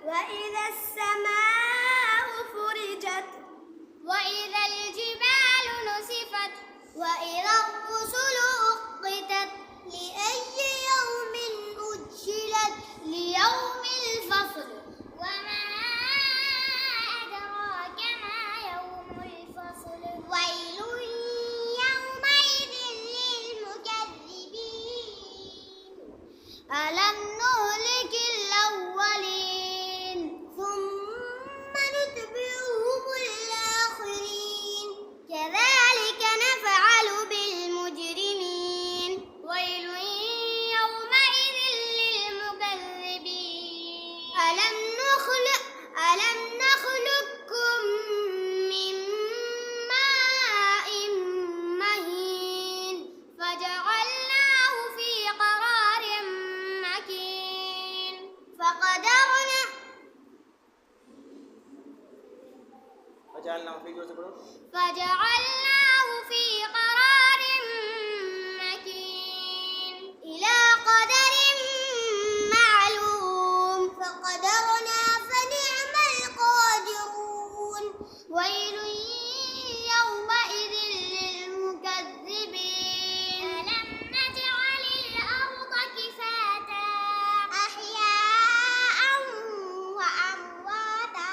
وإذا السماء فرجت وإذا الجبال نسفت وإذا الرسل أقتت لأي يوم أجلت ليوم الفصل وما أدراك ما يوم الفصل ويل يومئذ للمكذبين ألم نهلك الأولين ثم نتبعهم الآخرين كذلك نفعل بالمجرمين ويل يومئذ للمكذبين ألم نخلقكم من ماء مهين فجعلناه في قرار مكين فجعلناه في قرار مكين إلى قدر معلوم فقدرنا فنعم القادرون ويل يومئذ للمكذبين ألم نجعل الأرض كفاتا أحياء وأمواتا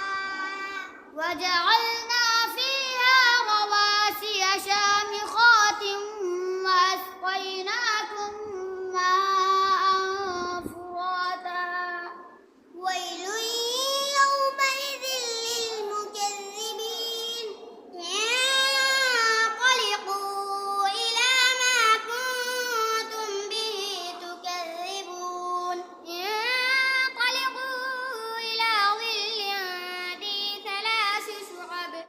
وجعلنا